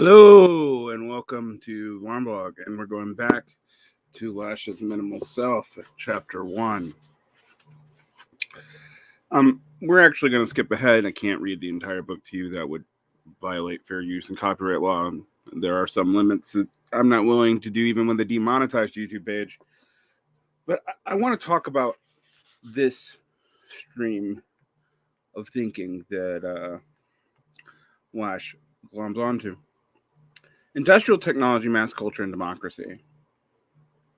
Hello and welcome to Varn, and we're going back to Lasch's Minimal Self, Chapter 1. We're actually going to skip ahead. I can't read the entire book to you. That would violate fair use and copyright law. There are some limits that I'm not willing to do even with a demonetized YouTube page. But I want to talk about this stream of thinking that Lasch gloms onto. Industrial technology, mass culture, and democracy.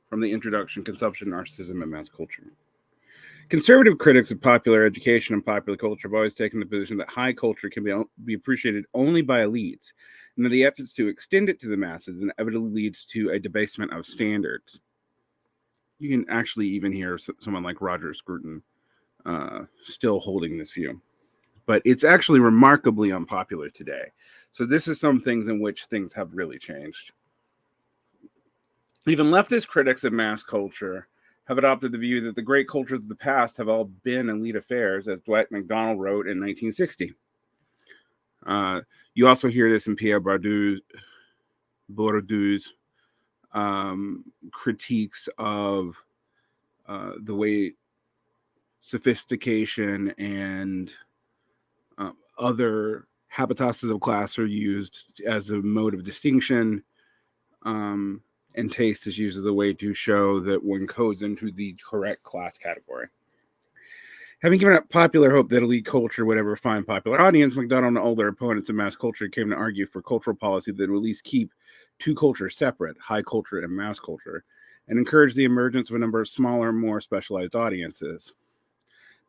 From the introduction, Consumption, Narcissism, and Mass Culture. Conservative critics of popular education and popular culture have always taken the position that high culture can be appreciated only by elites, and that the efforts to extend it to the masses inevitably leads to a debasement of standards. You can actually even hear someone like Roger Scruton still holding this view. But it's actually remarkably unpopular today. So this is some things in which things have really changed. Even leftist critics of mass culture have adopted the view that the great cultures of the past have all been elite affairs, as Dwight MacDonald wrote in 1960. You also hear this in Pierre Bourdieu's critiques of the way sophistication and other habitases of class are used as a mode of distinction, and taste is used as a way to show that one codes into the correct class category. Having given up popular hope that elite culture would ever find popular audience, MacDonald and all their opponents of mass culture came to argue for cultural policy that would at least keep two cultures separate, high culture and mass culture, and encourage the emergence of a number of smaller, more specialized audiences.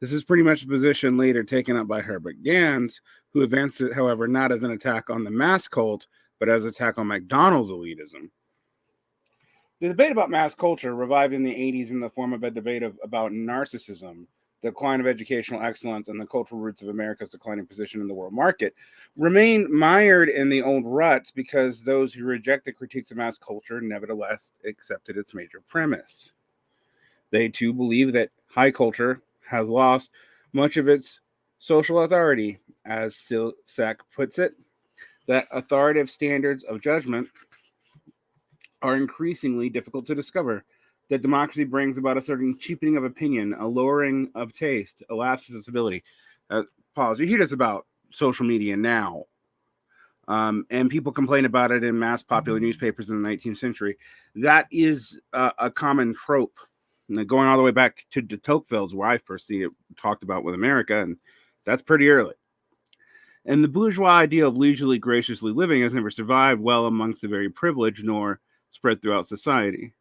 This is pretty much a position later taken up by Herbert Gans, who advanced it, however, not as an attack on the mass cult, but as an attack on MacDonald's elitism. The debate about mass culture revived in the 80s in the form of a debate about narcissism, the decline of educational excellence, and the cultural roots of America's declining position in the world market, remain mired in the old ruts because those who rejected critiques of mass culture nevertheless accepted its major premise. They too believe that high culture has lost much of its social authority, as Silsak puts it, that authoritative standards of judgment are increasingly difficult to discover, that democracy brings about a certain cheapening of opinion, a lowering of taste, a lapse of civility. Pause. You hear this about social media now, and people complain about it in mass popular newspapers in the 19th century. That is a common trope. Going all the way back to de Tocqueville's, where I first see it talked about with America, and that's pretty early. And the bourgeois idea of leisurely, graciously living has never survived well amongst the very privileged, nor spread throughout society.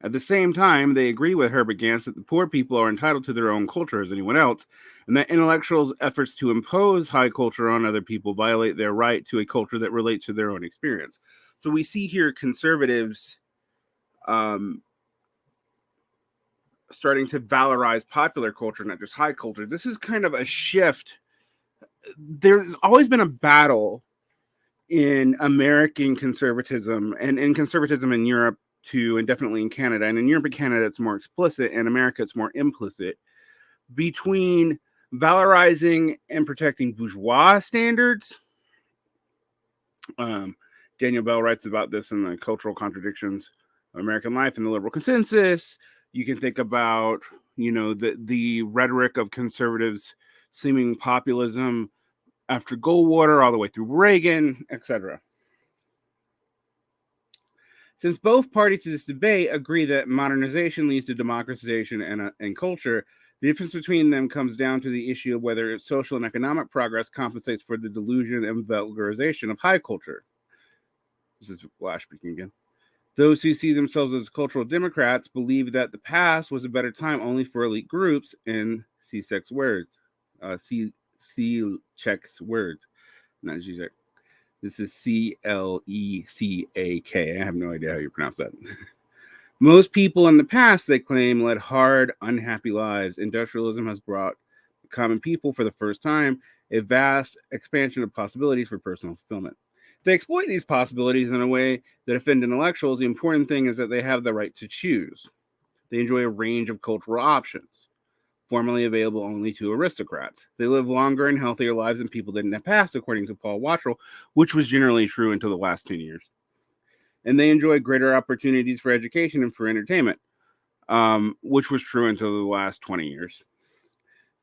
At the same time, they agree with Herbert Gans that the poor people are entitled to their own culture as anyone else, and that intellectuals' efforts to impose high culture on other people violate their right to a culture that relates to their own experience. So we see here conservatives starting to valorize popular culture, not just high culture. This is kind of a shift. There's always been a battle in American conservatism and in conservatism in Europe too, and definitely in Canada. And in Europe and Canada, it's more explicit. In America, it's more implicit, between valorizing and protecting bourgeois standards. Daniel Bell writes about this in The Cultural Contradictions of American Life and the Liberal Consensus. You can think about, the rhetoric of conservatives seeming populism after Goldwater all the way through Reagan, etc. Since both parties to this debate agree that modernization leads to democratization and culture, the difference between them comes down to the issue of whether social and economic progress compensates for the delusion and vulgarization of high culture. This is Lasch speaking again. Those who see themselves as cultural Democrats believe that the past was a better time only for elite groups, in Cechek's words. Cechek's words, not Zizek. This is Clecak. I have no idea how you pronounce that. Most people in the past, they claim, led hard, unhappy lives. Industrialism has brought common people for the first time a vast expansion of possibilities for personal fulfillment. They exploit these possibilities in a way that offend intellectuals. The important thing is that they have the right to choose. They enjoy a range of cultural options. formerly available only to aristocrats. They live longer and healthier lives than people did in the past, according to Paul Wattrell, which was generally true until the last 10 years. And they enjoy greater opportunities for education and for entertainment, which was true until the last 20 years.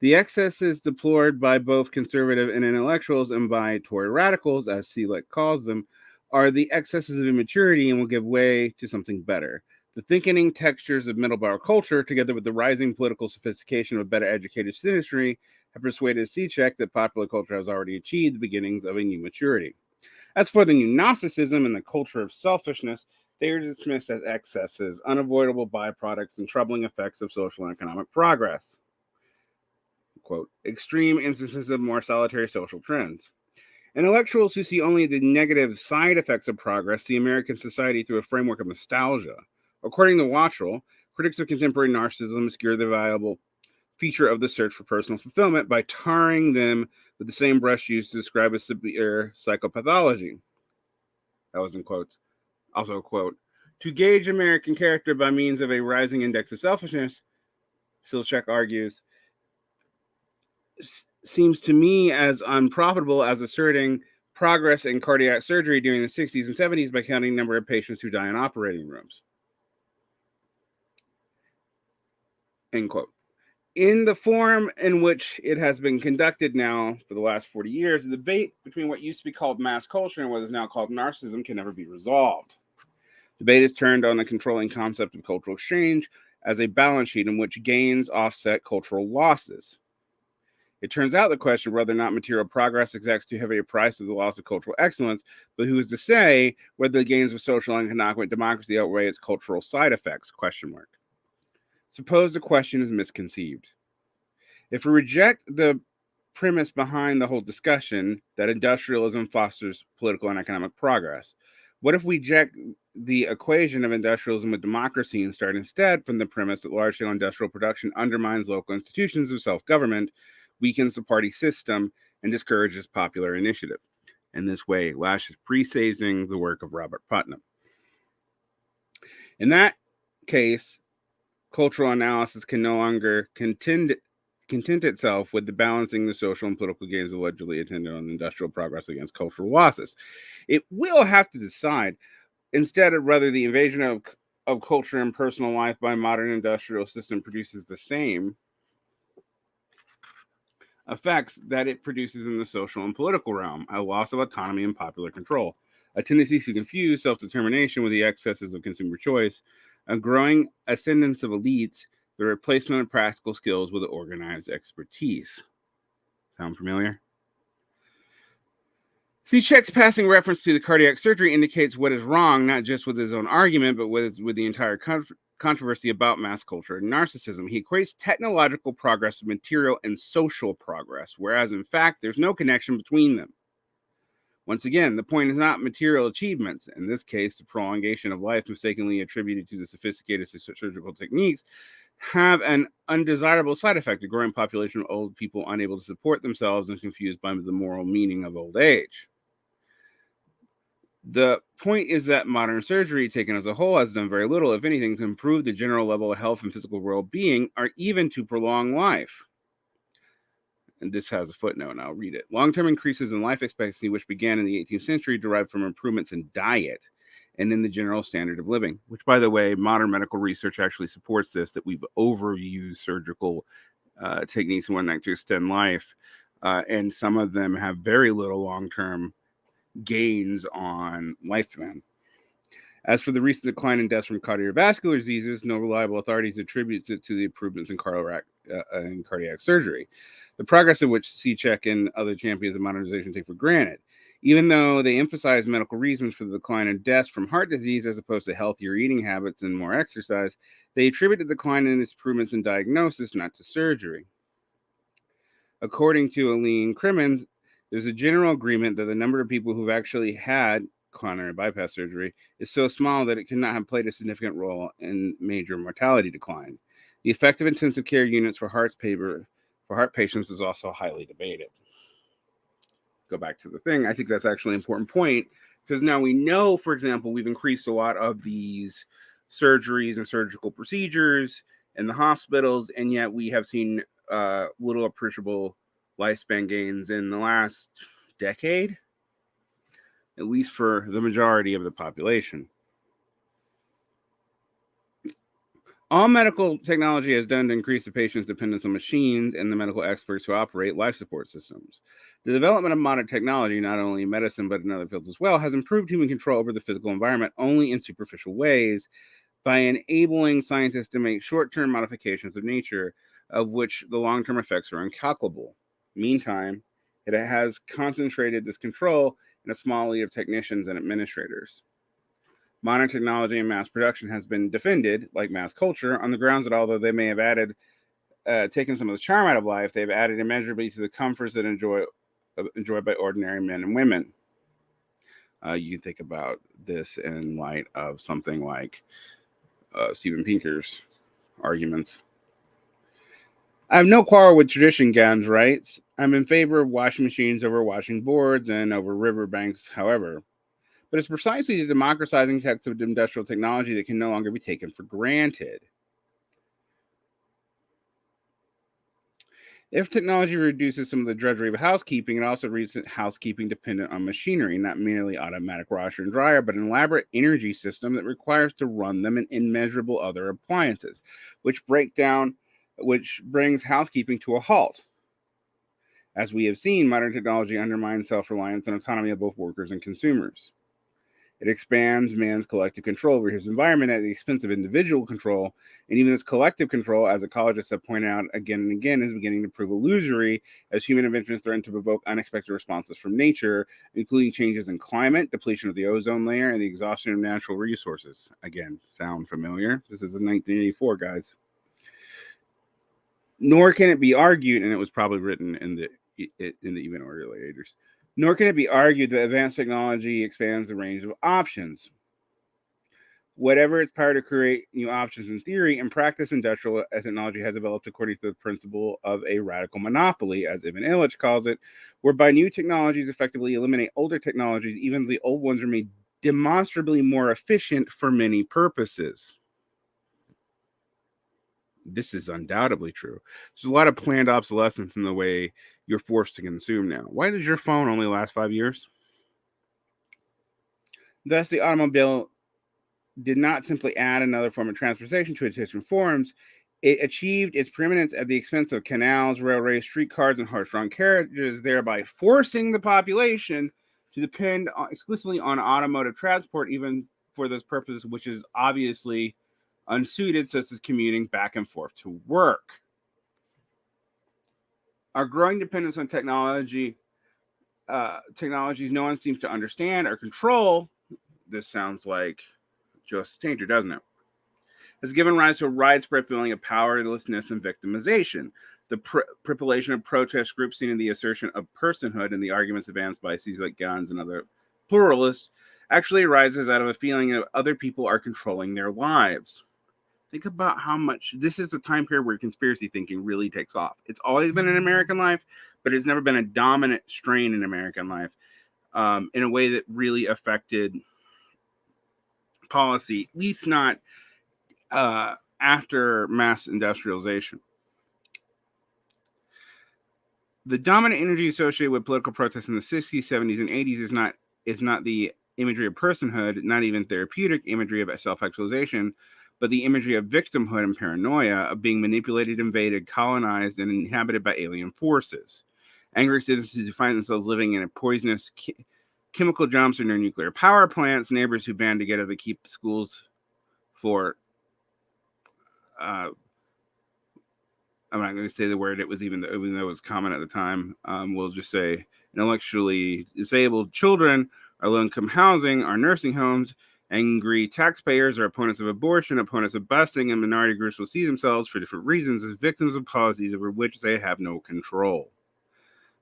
The excesses deplored by both conservative and intellectuals and by Tory radicals, as Seelick calls them, are the excesses of immaturity and will give way to something better. The thickening textures of middle-bar culture, together with the rising political sophistication of a better educated citizenry, have persuaded Seechek that popular culture has already achieved the beginnings of a new maturity. As for the new Gnosticism and the culture of selfishness, they are dismissed as excesses, unavoidable byproducts, and troubling effects of social and economic progress. Quote, extreme instances of more solitary social trends. Intellectuals who see only the negative side effects of progress see American society through a framework of nostalgia. According to Wattrell, critics of contemporary narcissism obscure the valuable feature of the search for personal fulfillment by tarring them with the same brush used to describe a severe psychopathology. That was in quotes. Also, quote, to gauge American character by means of a rising index of selfishness, Seechek argues, seems to me as unprofitable as asserting progress in cardiac surgery during the 60s and 70s by counting the number of patients who die in operating rooms. End quote. In the form in which it has been conducted now for the last 40 years, the debate between what used to be called mass culture and what is now called narcissism can never be resolved. Debate is turned on the controlling concept of cultural exchange as a balance sheet in which gains offset cultural losses. It turns out the question of whether or not material progress exacts too heavy a price of the loss of cultural excellence, but who is to say whether the gains of social and economic democracy outweigh its cultural side effects? Question mark. Suppose the question is misconceived. If we reject the premise behind the whole discussion that industrialism fosters political and economic progress, what if we reject the equation of industrialism with democracy and start instead from the premise that large-scale industrial production undermines local institutions of self-government, weakens the party system, and discourages popular initiative? In this way, Lasch is presaging the work of Robert Putnam. In that case, cultural analysis can no longer content itself with the balancing the social and political gains allegedly attendant on industrial progress against cultural losses. It will have to decide, instead of whether the invasion of culture and personal life by modern industrial system produces the same effects that it produces in the social and political realm, a loss of autonomy and popular control, a tendency to confuse self-determination with the excesses of consumer choice, a growing ascendance of elites, the replacement of practical skills with organized expertise. Sound familiar? Seechek's passing reference to the cardiac surgery indicates what is wrong, not just with his own argument, but with the entire controversy about mass culture and narcissism. He equates technological progress with material and social progress, whereas in fact, there's no connection between them. Once again, the point is not material achievements. In this case, the prolongation of life mistakenly attributed to the sophisticated surgical techniques have an undesirable side effect, a growing population of old people unable to support themselves and confused by the moral meaning of old age. The point is that modern surgery, taken as a whole, has done very little, if anything, to improve the general level of health and physical well-being, or even to prolong life. And this has a footnote, and I'll read it. Long-term increases in life expectancy, which began in the 18th century, derived from improvements in diet and in the general standard of living, which, by the way, modern medical research actually supports this, that we've overused surgical techniques and whatnot to extend life, and some of them have very little long-term gains on lifespan. As for the recent decline in deaths from cardiovascular diseases, no reliable authorities attributes it to the improvements in cardiac surgery, the progress of which Seechek and other champions of modernization take for granted. Even though they emphasize medical reasons for the decline in deaths from heart disease as opposed to healthier eating habits and more exercise, they attribute the decline in improvements in diagnosis, not to surgery. According to Aline Crimmins, there's a general agreement that the number of people who've actually had coronary bypass surgery is so small that it cannot have played a significant role in major mortality decline. The effect of intensive care units for heart patients is also highly debated. Go back to the thing. I think that's actually an important point, because now we know, for example, we've increased a lot of these surgeries and surgical procedures in the hospitals, and yet we have seen little appreciable lifespan gains in the last decade, at least for the majority of the population. All medical technology has done to increase the patient's dependence on machines and the medical experts who operate life support systems. The development of modern technology, not only in medicine but in other fields as well, has improved human control over the physical environment only in superficial ways by enabling scientists to make short-term modifications of nature, of which the long-term effects are incalculable. Meantime, it has concentrated this control in a small elite of technicians and administrators. Modern technology and mass production has been defended, like mass culture, on the grounds that although they may have taken some of the charm out of life, they've added immeasurably to the comforts that enjoyed by ordinary men and women. You can think about this in light of something like Steven Pinker's arguments. I have no quarrel with tradition, Gans writes. I'm in favor of washing machines over washing boards and over riverbanks, however. But it's precisely the democratizing effects of industrial technology that can no longer be taken for granted. If technology reduces some of the drudgery of housekeeping, it also makes housekeeping dependent on machinery, not merely automatic washer and dryer, but an elaborate energy system that requires to run them and immeasurable other appliances, which brings housekeeping to a halt. As we have seen, modern technology undermines self-reliance and autonomy of both workers and consumers. It expands man's collective control over his environment at the expense of individual control, and even this collective control, as ecologists have pointed out again and again, is beginning to prove illusory as human inventions threaten to provoke unexpected responses from nature, including changes in climate, depletion of the ozone layer, and the exhaustion of natural resources. Again, sound familiar? This is in 1984, guys. Nor can it be argued, and it was probably written in the even early ages, nor can it be argued that advanced technology expands the range of options. Whatever its power to create new options in theory, in practice, industrial technology has developed according to the principle of a radical monopoly, as Ivan Illich calls it, whereby new technologies effectively eliminate older technologies, even if the old ones are made demonstrably more efficient for many purposes. This is undoubtedly true. There's a lot of planned obsolescence in the way you're forced to consume now. Why does your phone only last 5 years? Thus, the automobile did not simply add another form of transportation to its different forms. It achieved its preeminence at the expense of canals, railways, streetcars, and horse-drawn carriages, thereby forcing the population to depend exclusively on automotive transport, even for those purposes, which is obviously unsuited, such as commuting back and forth to work. Our growing dependence on technologies no one seems to understand or control. This sounds like Joseph Tainter, doesn't it? Has given rise to a widespread feeling of powerlessness and victimization. The proliferation of protest groups seen in the assertion of personhood and the arguments advanced by CEOs like Gans and other pluralists actually arises out of a feeling that other people are controlling their lives. Think about how much this is a time period where conspiracy thinking really takes off. It's always been in American life, but it's never been a dominant strain in American life in a way that really affected policy, at least not after mass industrialization. The dominant energy associated with political protests in the 60s, 70s, and 80s is not the imagery of personhood, not even therapeutic imagery of self-actualization, but the imagery of victimhood and paranoia, of being manipulated, invaded, colonized, and inhabited by alien forces. Angry citizens who find themselves living in a poisonous chemical jumps near nuclear power plants, neighbors who band together to keep schools for I'm not going to say the word it was even though it was common at the time. We'll just say intellectually disabled children, our low-income housing, our nursing homes. Angry taxpayers are opponents of abortion, opponents of busing, and minority groups will see themselves for different reasons as victims of policies over which they have no control.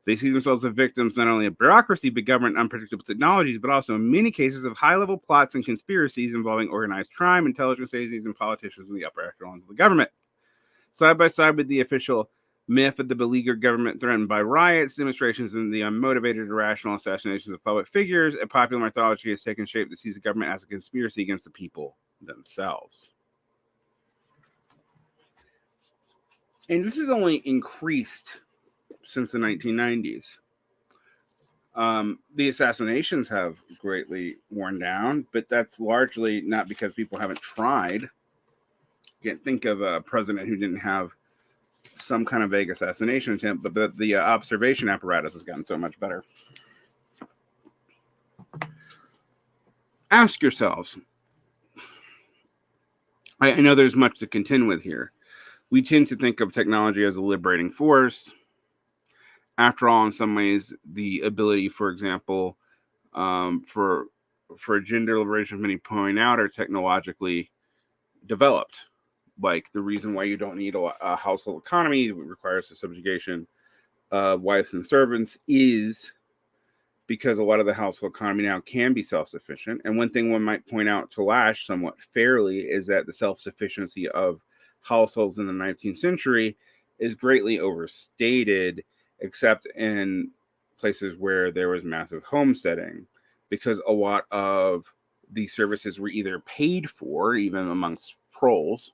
They see themselves as victims not only of bureaucracy, but government unpredictable technologies, but also in many cases of high-level plots and conspiracies involving organized crime, intelligence agencies, and politicians in the upper echelons of the government. Side by side with the official myth of the beleaguered government threatened by riots, demonstrations, and the unmotivated, irrational assassinations of public figures, a popular mythology has taken shape that sees the government as a conspiracy against the people themselves. And this has only increased since the 1990s. The assassinations have greatly worn down, but that's largely not because people haven't tried. Can't think of a president who didn't have some kind of vague assassination attempt, but the observation apparatus has gotten so much better. Ask yourselves, I know there's much to contend with here. We tend to think of technology as a liberating force. After all, in some ways, the ability, for example, for gender liberation, many point out, are technologically developed. Like the reason why you don't need a household economy, it requires the subjugation of wives and servants, is because a lot of the household economy now can be self-sufficient. And one thing one might point out to Lasch somewhat fairly is that the self-sufficiency of households in the 19th century is greatly overstated, except in places where there was massive homesteading, because a lot of these services were either paid for, even amongst proles.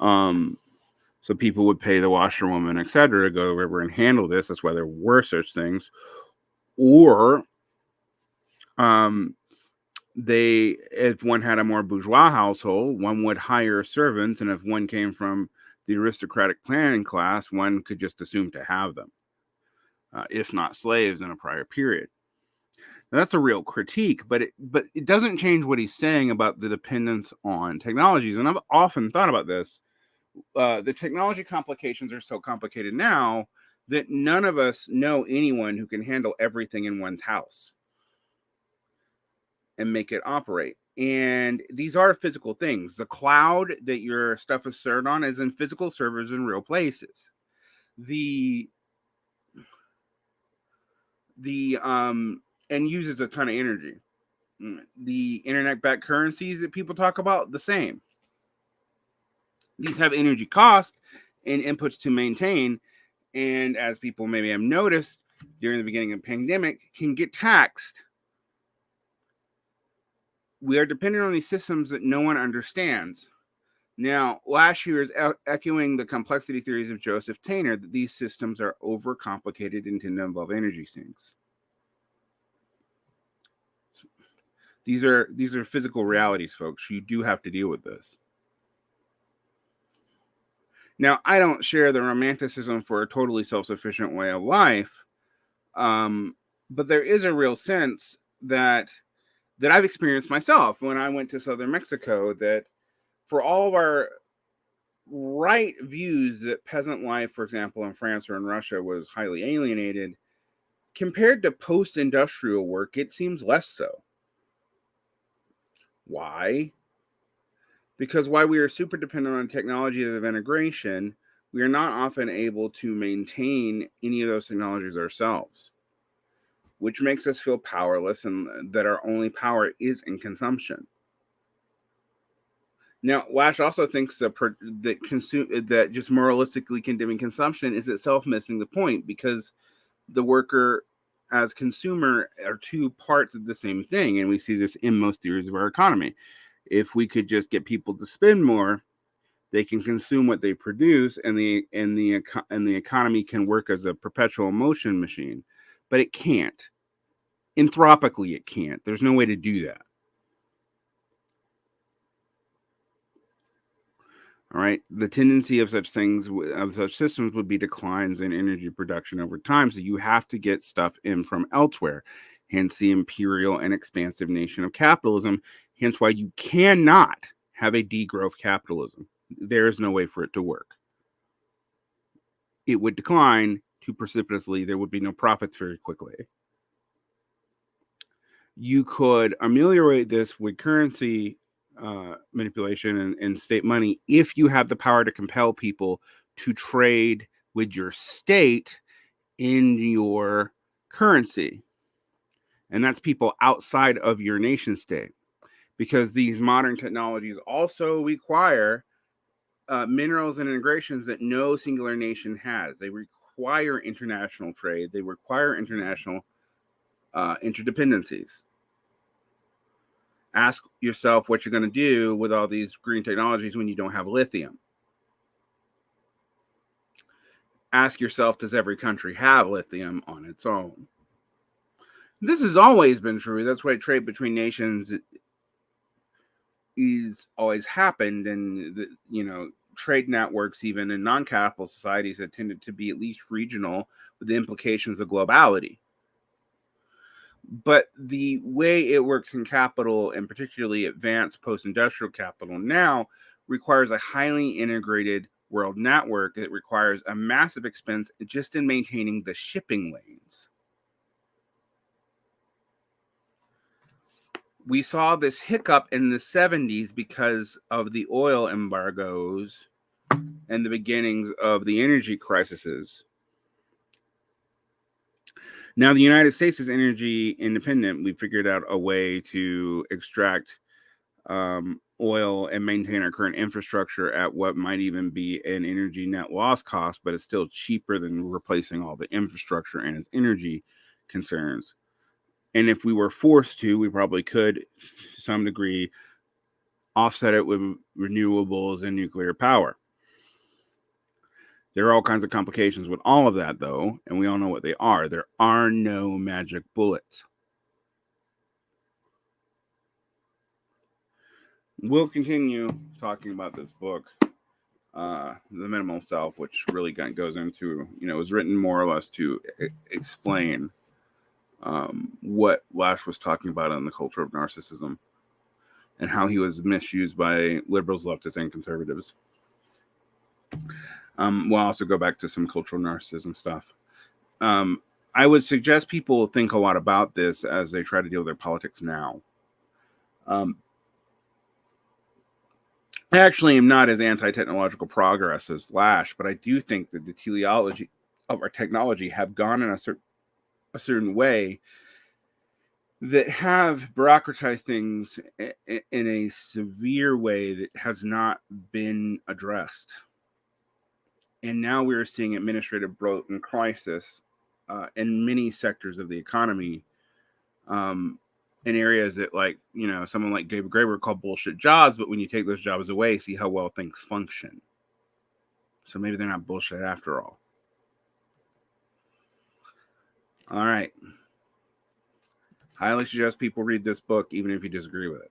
So people would pay the washerwoman, etc., to go to the river and handle this. That's why there were such things. Or if one had a more bourgeois household, one would hire servants, and if one came from the aristocratic planning class, one could just assume to have them, if not slaves in a prior period. Now, that's a real critique, but it doesn't change what he's saying about the dependence on technologies. And I've often thought about this. The technology complications are so complicated now that none of us know anyone who can handle everything in one's house and make it operate. And these are physical things. The cloud that your stuff is served on is in physical servers in real places. And uses a ton of energy. The internet-backed currencies that people talk about, the same. These have energy cost and inputs to maintain, and as people maybe have noticed during the beginning of the pandemic, can get taxed. We are dependent on these systems that no one understands. Now, Lasch year is echoing the complexity theories of Joseph Tainter, that these systems are overcomplicated and tend to involve energy sinks. These are physical realities, folks. You do have to deal with this. Now, I don't share the romanticism for a totally self-sufficient way of life, but there is a real sense that I've experienced myself when I went to southern Mexico, that for all of our right views that peasant life, for example, in France or in Russia was highly alienated, compared to post-industrial work, it seems less so. Why? Because while we are super dependent on technology of integration, we are not often able to maintain any of those technologies ourselves, which makes us feel powerless and that our only power is in consumption. Now, Lasch also thinks that just moralistically condemning consumption is itself missing the point, because the worker as consumer are two parts of the same thing, and we see this in most theories of our economy. If we could just get people to spend more, they can consume what they produce, and the economy can work as a perpetual motion machine. But it can't. Anthropically, it can't. There's no way to do that. All right. The tendency of such things, of such systems, would be declines in energy production over time. So you have to get stuff in from elsewhere. Hence the imperial and expansive nation of capitalism. Hence why you cannot have a degrowth capitalism. There is no way for it to work. It would decline too precipitously. There would be no profits very quickly. You could ameliorate this with currency manipulation and state money if you have the power to compel people to trade with your state in your currency. And that's people outside of your nation state, because these modern technologies also require minerals and integrations that no singular nation has. They require international trade. They require international interdependencies. Ask yourself what you're going to do with all these green technologies when you don't have lithium. ask yourself, does every country have lithium on its own? This has always been true. That's why trade between nations is always happened, and trade networks, even in non-capital societies, have tended to be at least regional, with the implications of globality. But the way it works in capital, and particularly advanced post-industrial capital now, requires a highly integrated world network that requires a massive expense just in maintaining the shipping lanes. We saw this hiccup in the 70s because of the oil embargoes and the beginnings of the energy crises. Now, the United States is energy independent. We figured out a way to extract oil and maintain our current infrastructure at what might even be an energy net loss cost, but it's still cheaper than replacing all the infrastructure and its energy concerns. And if we were forced to, we probably could, to some degree, offset it with renewables and nuclear power. There are all kinds of complications with all of that, though, and we all know what they are. There are no magic bullets. We'll continue talking about this book, The Minimal Self, which really goes into, it was written more or less to explain what Lasch was talking about in the culture of narcissism and how he was misused by liberals, leftists, and conservatives. We'll also go back to some cultural narcissism stuff. I would suggest people think a lot about this as they try to deal with their politics now. I actually am not as anti-technological progress as Lasch, but I do think that the teleology of our technology have gone in a certain way that have bureaucratized things in a severe way that has not been addressed. And now we're seeing administrative bloat and crisis in many sectors of the economy, in areas that, like, someone like David Graeber called bullshit jobs, but when you take those jobs away, see how well things function. So maybe they're not bullshit after all. All right. Highly suggest people read this book, even if you disagree with it.